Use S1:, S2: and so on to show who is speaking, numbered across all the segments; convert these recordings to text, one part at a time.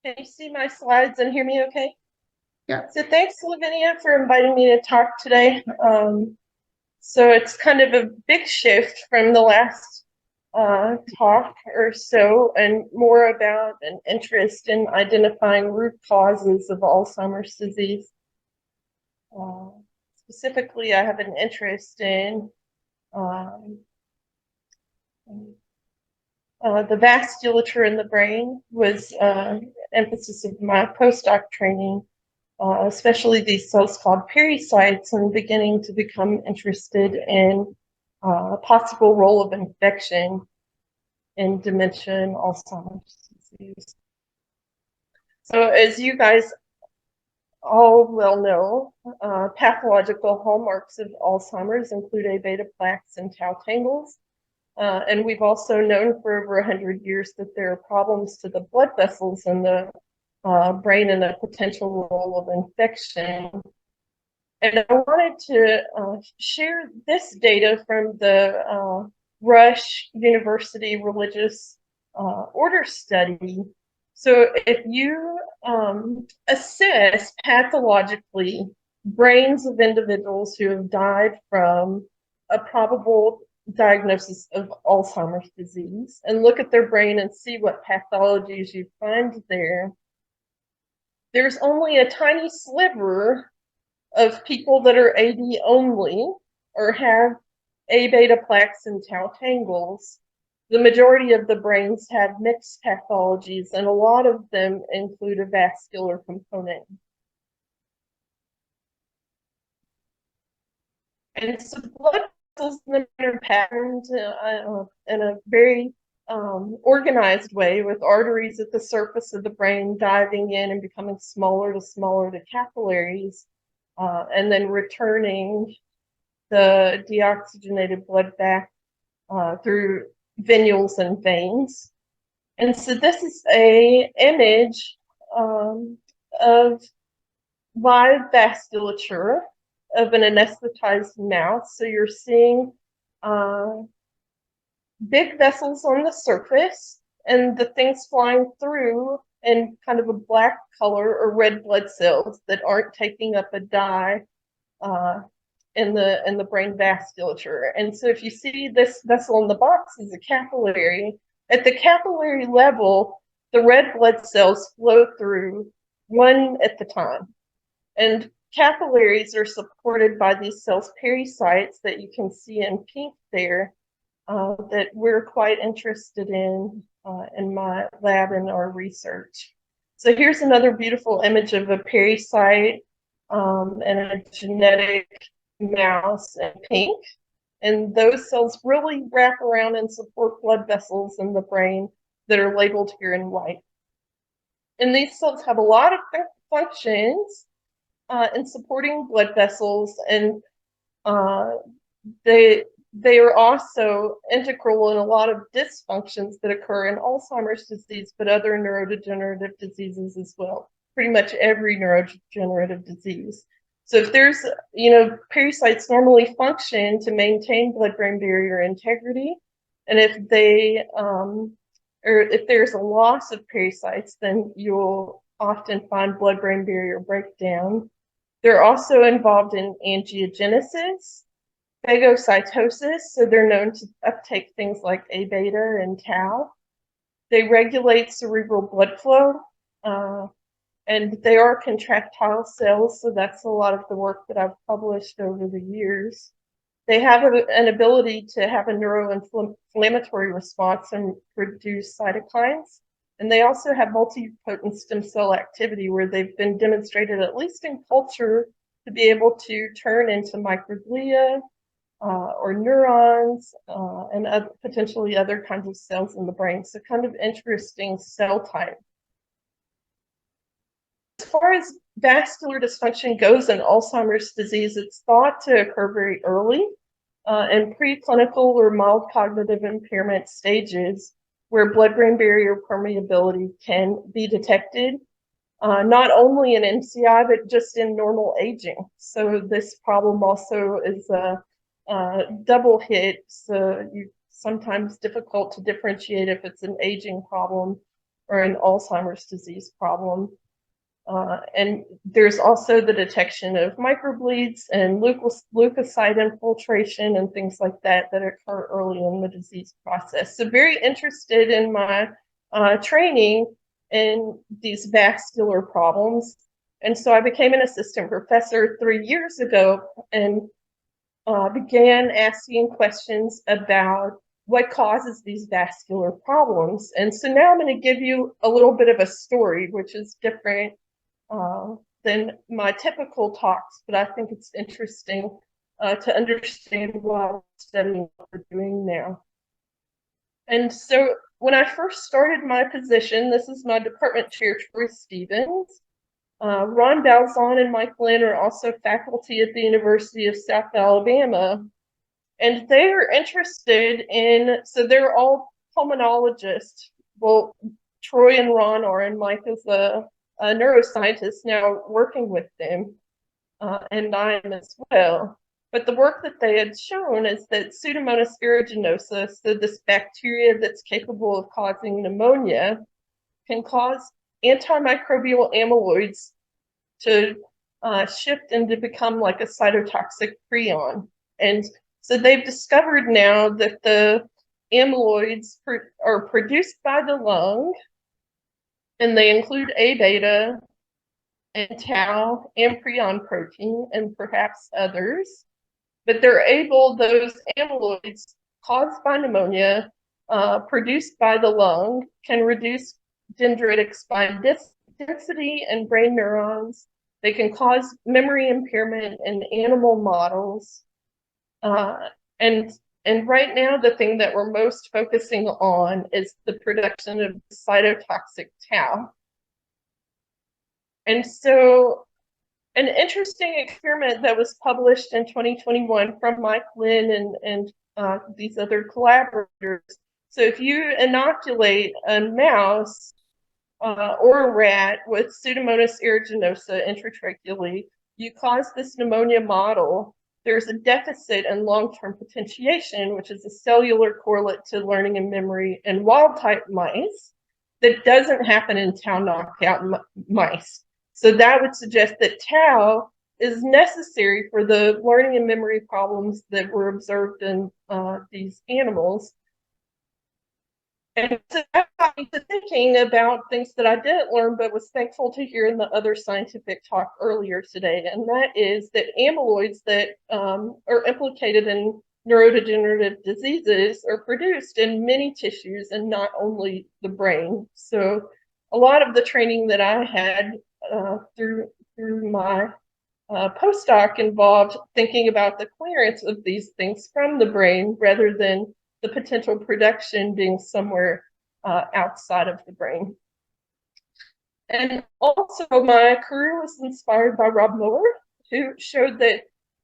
S1: Can you see my slides and hear me okay?
S2: Yeah.
S1: So thanks, Lavinia, for inviting me to talk today. So it's kind of a big shift from the last talk or so, and more about an interest in identifying root causes of Alzheimer's disease. Uh, Specifically, I have an interest in um, the vasculature in the brain was emphasis of my postdoc training, especially these cells called pericytes, and beginning to become interested in possible role of infection in dementia and Alzheimer's disease. So as you guys all well know, pathological hallmarks of Alzheimer's include A beta plaques and tau tangles. And we've also known for over 100 years that there are problems to the blood vessels in the brain and a potential role of infection. And I wanted to share this data from the Rush University Religious Order Study. So if you assess pathologically brains of individuals who have died from a probable diagnosis of Alzheimer's disease and look at their brain and see what pathologies you find there, there's only a tiny sliver of people that are AD only or have A beta plaques and tau tangles. The majority of the brains have mixed pathologies, and a lot of them include a vascular component. And so blood vessels are patterned in a very organized way, with arteries at the surface of the brain diving in and becoming smaller to capillaries, and then returning the deoxygenated blood back through venules and veins. And so this is a image of live vasculature of an anesthetized mouse. So you're seeing big vessels on the surface, and the things flying through in kind of a black color or red blood cells that aren't taking up a dye in the brain vasculature. And so if you see this vessel in the box is a capillary, at the capillary level, the red blood cells flow through one at the time. And capillaries are supported by these cells, pericytes, that you can see in pink there, that we're quite interested in my lab and our research. So here's another beautiful image of a pericyte and a genetic mouse in pink. And those cells really wrap around and support blood vessels in the brain that are labeled here in white. And these cells have a lot of functions in supporting blood vessels, and they are also integral in a lot of dysfunctions that occur in Alzheimer's disease, but other neurodegenerative diseases as well. Pretty much every neurodegenerative disease. So if there's, pericytes normally function to maintain blood-brain barrier integrity, and if they, or if there's a loss of pericytes, then you'll often find blood-brain barrier breakdown. They're also involved in angiogenesis, phagocytosis, so they're known to uptake things like A beta and tau. They regulate cerebral blood flow, and they are contractile cells, so that's a lot of the work that I've published over the years. They have an ability to have a neuroinflammatory response and produce cytokines. And they also have multipotent stem cell activity, where they've been demonstrated, at least in culture, to be able to turn into microglia or neurons and potentially other kinds of cells in the brain. So kind of interesting cell type. As far as vascular dysfunction goes in Alzheimer's disease, it's thought to occur very early in preclinical or mild cognitive impairment stages, where blood-brain barrier permeability can be detected, not only in MCI, but just in normal aging. So this problem also is a double hit, so you sometimes difficult to differentiate if it's an aging problem or an Alzheimer's disease problem. And there's also the detection of microbleeds and leukocyte infiltration and things like that that occur early in the disease process. So very interested in my training in these vascular problems. And so I became an assistant professor 3 years ago and began asking questions about what causes these vascular problems. And so now I'm going to give you a little bit of a story, which is different than my typical talks, but I think it's interesting to understand why we're studying what we're doing now. And so when I first started my position, this is my department chair, Troy Stevens. Ron Balzon and Mike Lynn are also faculty at the University of South Alabama. And they are interested in, so they're all pulmonologists. Well, Troy and Ron are, and Mike is a neuroscientist now working with them, and I am as well. But the work that they had shown is that Pseudomonas aeruginosa, so this bacteria that's capable of causing pneumonia, can cause antimicrobial amyloids to shift and to become like a cytotoxic prion. And so they've discovered now that the amyloids are produced by the lung, and they include A-beta and tau and prion protein and perhaps others. But they're able, those amyloids caused by pneumonia, produced by the lung, can reduce dendritic spine density and brain neurons. They can cause memory impairment in animal models. And right now, the thing that we're most focusing on is the production of cytotoxic tau. And so an interesting experiment that was published in 2021 from Mike Lynn and these other collaborators. So if you inoculate a mouse or a rat with Pseudomonas aeruginosa intratracheally, you cause this pneumonia model. There's a deficit in long-term potentiation, which is a cellular correlate to learning and memory in wild-type mice that doesn't happen in tau knockout mice. So that would suggest that tau is necessary for the learning and memory problems that were observed in these animals. And so that got me to thinking about things that I didn't learn, but was thankful to hear in the other scientific talk earlier today. And that is that amyloids that are implicated in neurodegenerative diseases are produced in many tissues and not only the brain. So a lot of the training that I had through my postdoc involved thinking about the clearance of these things from the brain rather than the potential production being somewhere outside of the brain. And also my career was inspired by Rob Miller, who showed that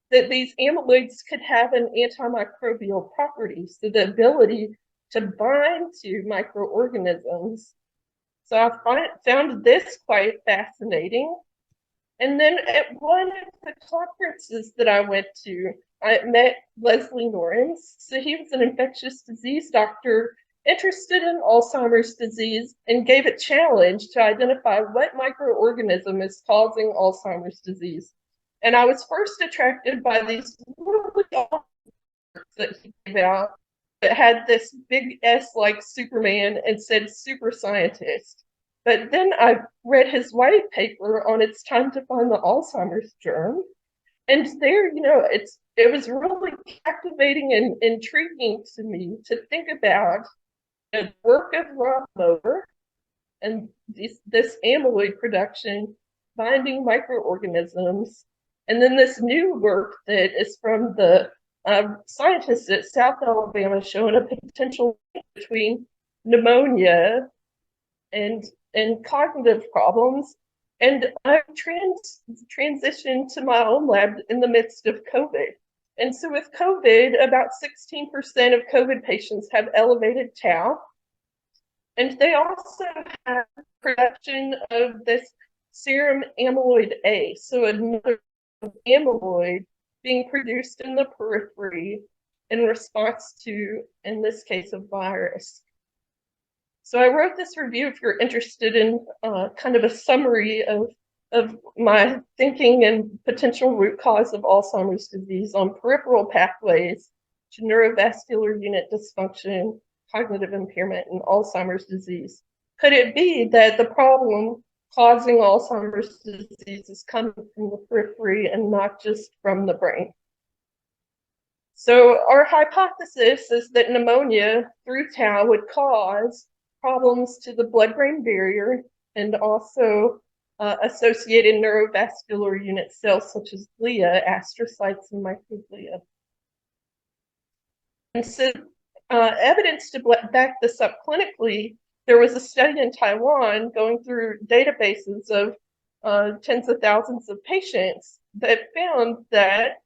S1: these amyloids could have an antimicrobial property, so the ability to bind to microorganisms. So I found this quite fascinating. And then at one of the conferences that I went to, I met Leslie Norris. So he was an infectious disease doctor interested in Alzheimer's disease and gave a challenge to identify what microorganism is causing Alzheimer's disease. And I was first attracted by these really awesome that he gave out that had this big S like Superman and said super scientist. But then I read his white paper on It's Time to Find the Alzheimer's Germ. And there, you know, it was really captivating and intriguing to me to think about the work of Rob Mower and this amyloid production, binding microorganisms, and then this new work that is from the scientists at South Alabama showing a potential link between pneumonia and cognitive problems. And I transitioned to my own lab in the midst of COVID. And so with COVID, about 16% of COVID patients have elevated tau. And they also have production of this serum amyloid A, so another amyloid being produced in the periphery in response to, in this case, a virus. So I wrote this review if you're interested in kind of a summary of my thinking and potential root cause of Alzheimer's disease on peripheral pathways to neurovascular unit dysfunction, cognitive impairment, and Alzheimer's disease. Could it be that the problem causing Alzheimer's disease is coming from the periphery and not just from the brain? So our hypothesis is that pneumonia through tau would cause problems to the blood-brain barrier and also associated neurovascular unit cells such as glia, astrocytes, and microglia. And so evidence to back this up clinically, there was a study in Taiwan going through databases of tens of thousands of patients that found that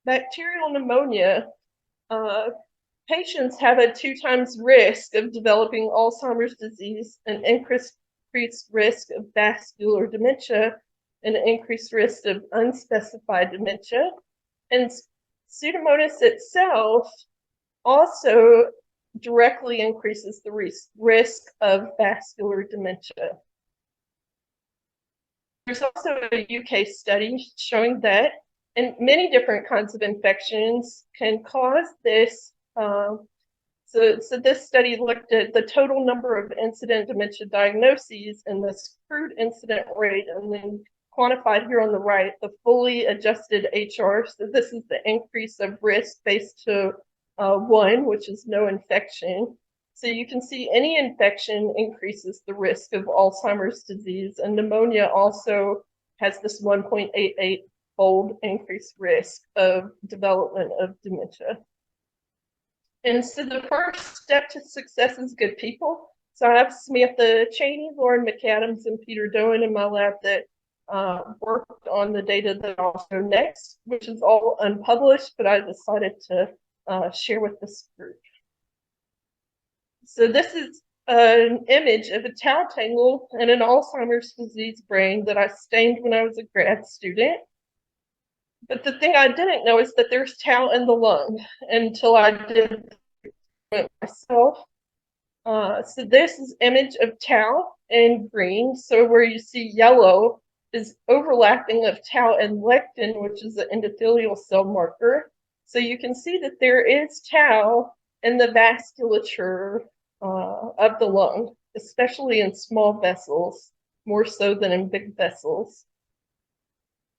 S1: bacterial pneumonia, patients have a 2 times risk of developing Alzheimer's disease, an increased risk of vascular dementia, and an increased risk of unspecified dementia. And Pseudomonas itself also directly increases the risk of vascular dementia. There's also a UK study showing that and many different kinds of infections can cause this. So this study looked at the total number of incident dementia diagnoses and the crude incident rate, and then quantified here on the right the fully adjusted HR. So this is the increase of risk based to 1, which is no infection. So you can see any infection increases the risk of Alzheimer's disease, and pneumonia also has this 1.88-fold increased risk of development of dementia. And so the first step to success is good people. So I have Samantha Cheney, Lauren McAdams, and Peter Doan in my lab that worked on the data that I'll show next, which is all unpublished, but I decided to share with this group. So this is an image of a tau tangle in an Alzheimer's disease brain that I stained when I was a grad student. But the thing I didn't know is that there's tau in the lung until I did it myself. So this is image of tau in green. So where you see yellow is overlapping of tau and lectin, which is an endothelial cell marker. So you can see that there is tau in the vasculature of the lung, especially in small vessels, more so than in big vessels.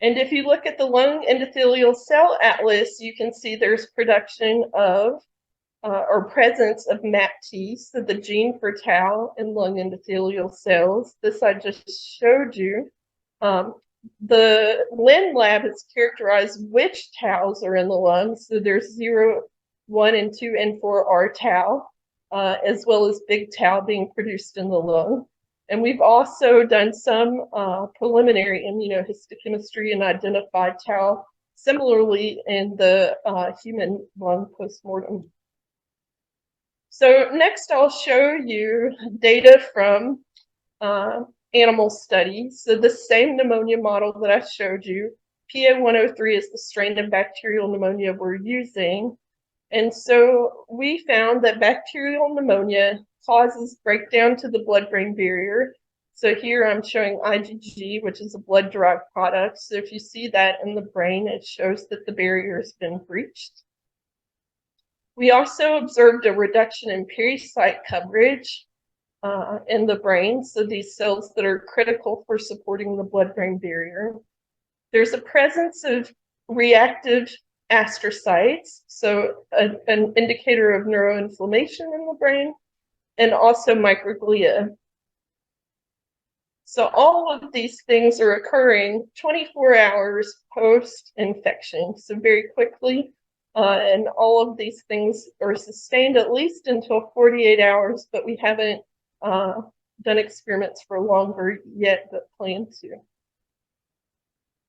S1: And if you look at the lung endothelial cell atlas, you can see there's production of or presence of MAPT, so the gene for tau in lung endothelial cells. This I just showed you. The Lin lab has characterized which taus are in the lung. So there's 0, 1, and 2, and 4 are tau, as well as big tau being produced in the lung. And we've also done some preliminary immunohistochemistry and identified tau similarly in the human lung postmortem. So next I'll show you data from animal studies. So the same pneumonia model that I showed you, PA103 is the strain of bacterial pneumonia we're using. And so we found that bacterial pneumonia causes breakdown to the blood-brain barrier. So here I'm showing IgG, which is a blood-derived product. So if you see that in the brain, it shows that the barrier has been breached. We also observed a reduction in pericyte coverage in the brain, so these cells that are critical for supporting the blood-brain barrier. There's a presence of reactive astrocytes, so an indicator of neuroinflammation in the brain, and also microglia. So all of these things are occurring 24 hours post-infection, so very quickly. And all of these things are sustained at least until 48 hours, but we haven't done experiments for longer yet, but plan to.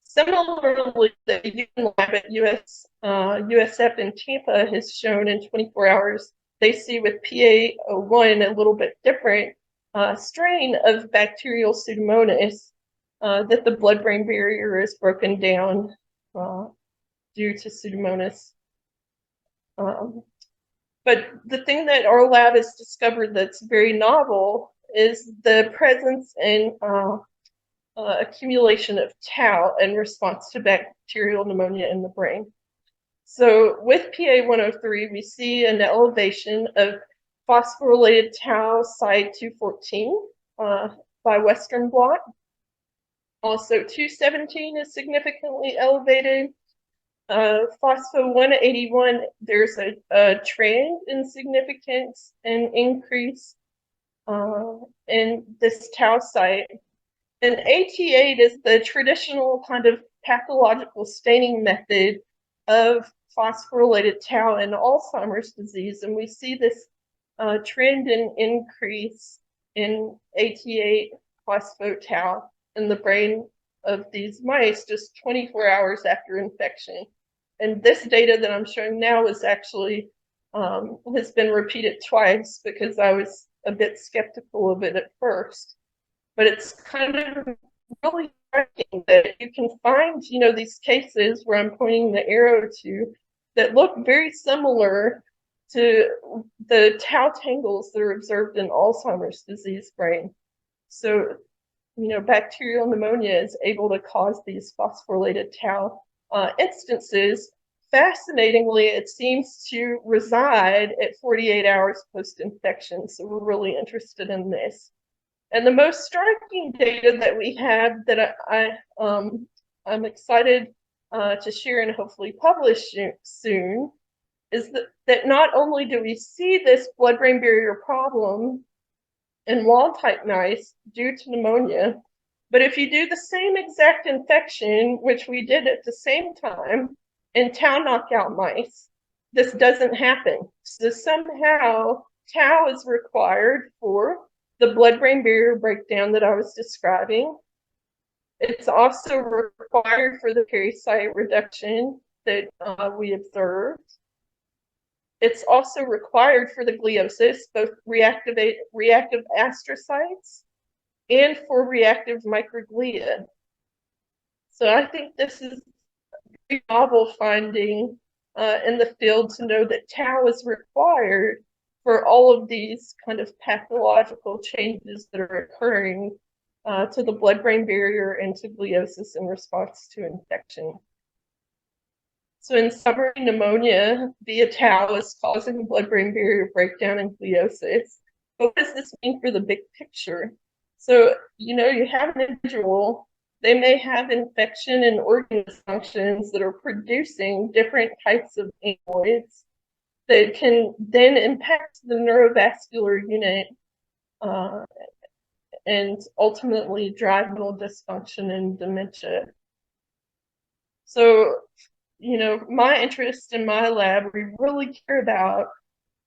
S1: Similarly, the lab at USF in Tampa has shown in 24 hours, they see with PA01 a little bit different strain of bacterial Pseudomonas that the blood-brain barrier is broken down due to Pseudomonas. But But the thing that our lab has discovered that's very novel is the presence and accumulation of tau in response to bacterial pneumonia in the brain. So with PA103, we see an elevation of phosphorylated tau side 214 by Western blot. Also, 217 is significantly elevated. Phospho 181, there's a trend in significance and increase in this tau site. And AT8 is the traditional kind of pathological staining method of phosphorylated tau in Alzheimer's disease. And we see this trend and increase in AT8 phospho-tau in the brain of these mice just 24 hours after infection. And this data that I'm showing now is actually has been repeated twice because I was a bit skeptical of it at first. But it's kind of really striking that you can find, you know, these cases where I'm pointing the arrow to that look very similar to the tau tangles that are observed in Alzheimer's disease brain. So, you know, bacterial pneumonia is able to cause these phosphorylated tau instances. Fascinatingly, it seems to reside at 48 hours post-infection. So we're really interested in this. And the most striking data that we have that I'm excited to share and hopefully publish soon is that not only do we see this blood-brain barrier problem in wild-type mice due to pneumonia, but if you do the same exact infection, which we did at the same time in tau knockout mice, this doesn't happen. So somehow tau is required for the blood-brain barrier breakdown that I was describing. It's also required for the pericyte reduction that we observed. It's also required for the gliosis, both reactive astrocytes and for reactive microglia. So I think this is a very novel finding in the field to know that tau is required for all of these kind of pathological changes that are occurring to the blood-brain barrier and to gliosis in response to infection. So in summary, pneumonia via tau is causing blood-brain barrier breakdown and gliosis. But what does this mean for the big picture? So, you know, you have an individual, they may have infection and organ dysfunctions that are producing different types of amyloids that can then impact the neurovascular unit and ultimately drive mental dysfunction and dementia. So, you know, my interest in my lab, we really care about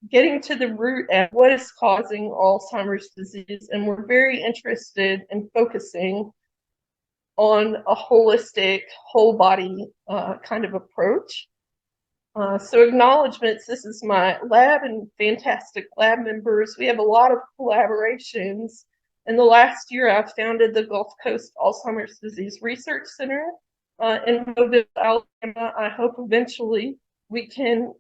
S1: getting to the root at what is causing Alzheimer's disease, and we're very interested in focusing on a holistic, whole body kind of approach. So acknowledgements, this is my lab and fantastic lab members. We have a lot of collaborations. In the last year, I've founded the Gulf Coast Alzheimer's Disease Research Center in Mobile, Alabama. I hope eventually we can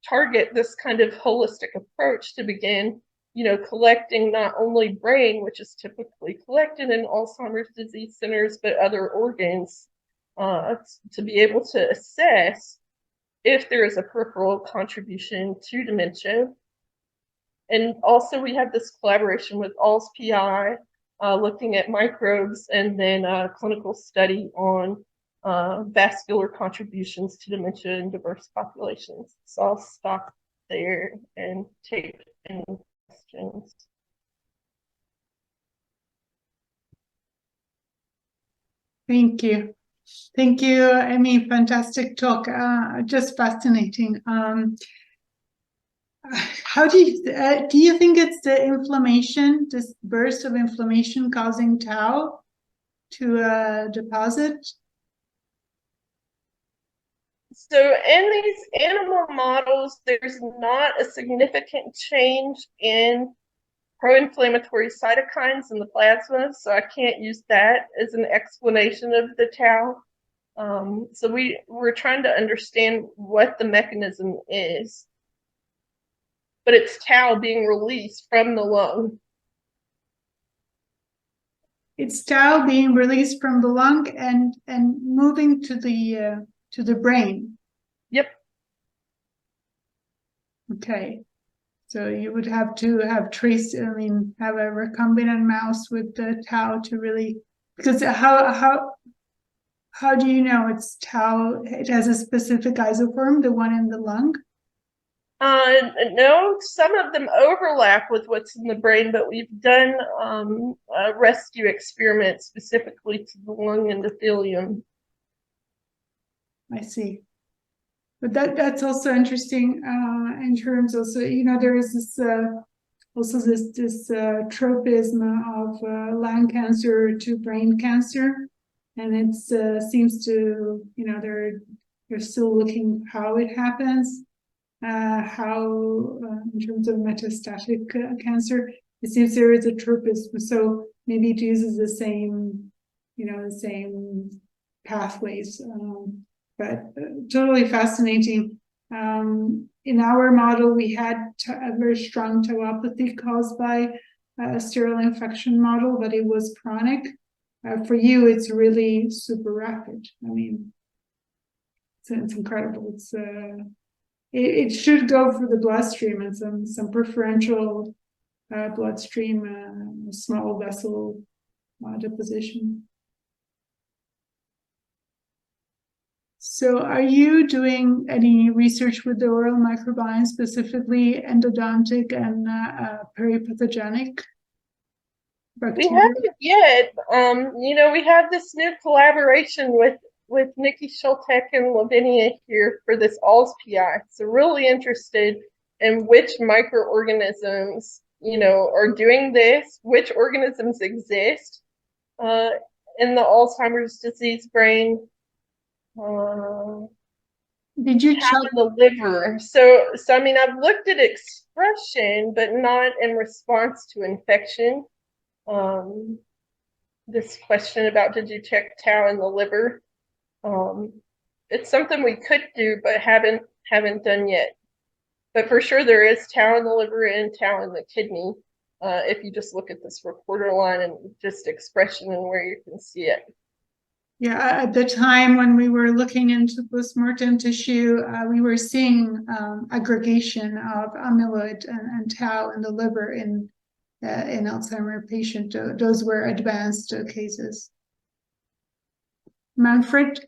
S1: target this kind of holistic approach to begin, you know, collecting not only brain, which is typically collected in Alzheimer's disease centers, but other organs to be able to assess if there is a peripheral contribution to dementia. And also we have this collaboration with ALS-PI, looking at microbes, and then a clinical study on vascular contributions to dementia in diverse populations. So I'll stop there and take any questions.
S2: Thank you. Thank you, Amy. Fantastic talk. Just fascinating. How do you think it's the inflammation, this burst of inflammation causing tau to deposit?
S1: So in these animal models, there's not a significant change in pro-inflammatory cytokines in the plasma, so I can't use that as an explanation of the tau. So we're trying to understand what the mechanism is. but it's tau being released from the lung.
S2: It's tau being released from the lung and moving to the brain.
S1: Yep.
S2: Okay. So you would have to have have a recombinant mouse with the tau to really, because how do you know it's tau? It has a specific isoform, the one in the lung?
S1: No, some of them overlap with what's in the brain, but we've done a rescue experiment specifically to the lung endothelium.
S2: I see. But that's also interesting in terms also, there is this also this tropism of lung cancer to brain cancer, and it seems to, they're still looking how it happens, how in terms of metastatic cancer, it seems there is a tropism, so maybe it uses the same, the same pathways. But totally fascinating. In our model, we had a very strong tauopathy caused by a sterile infection model, but it was chronic. For you, it's really super rapid. I mean, it's incredible. It should go for the bloodstream and some preferential bloodstream, small vessel deposition. So are you doing any research with the oral microbiome, specifically endodontic and peripathogenic bacteria?
S1: We haven't yet. We have this new collaboration with Nikki Schultek and Lavinia here for this ALS PI. So really interested in which microorganisms, are doing this, which organisms exist in the Alzheimer's disease brain.
S2: Did you check
S1: the liver? So I mean, I've looked at expression, but not in response to infection. This question about did you check tau in the liver? It's something we could do, but haven't done yet. But for sure, there is tau in the liver and tau in the kidney. If you just look at this reporter line and just expression and where you can see it.
S2: Yeah, at the time when we were looking into postmortem tissue, we were seeing aggregation of amyloid and tau in the liver in Alzheimer patient. Those were advanced cases. Manfred?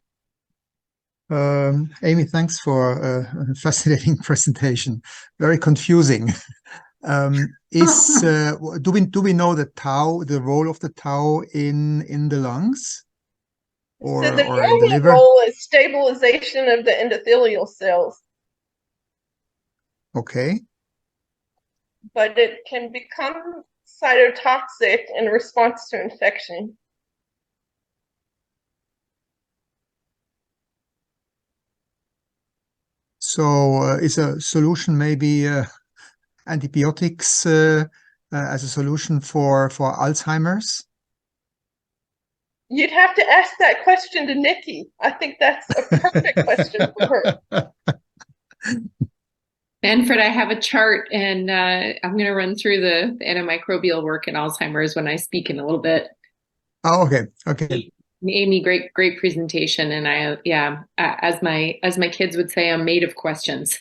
S3: Amy, thanks for a fascinating presentation. Very confusing. Do we know the role of the tau in the lungs? Or
S1: so the
S3: in the liver?
S1: role is stabilization of the endothelial cells.
S3: Okay.
S1: But it can become cytotoxic in response to infection.
S3: So is a solution maybe antibiotics as a solution for Alzheimer's?
S1: You'd have to ask that question to Nikki. I think that's a perfect question for her.
S4: Manfred, I have a chart, and I'm going to run through the antimicrobial work in Alzheimer's when I speak in a little bit.
S3: Oh, okay. Okay.
S4: Amy, great presentation, and as my kids would say, I'm made of questions.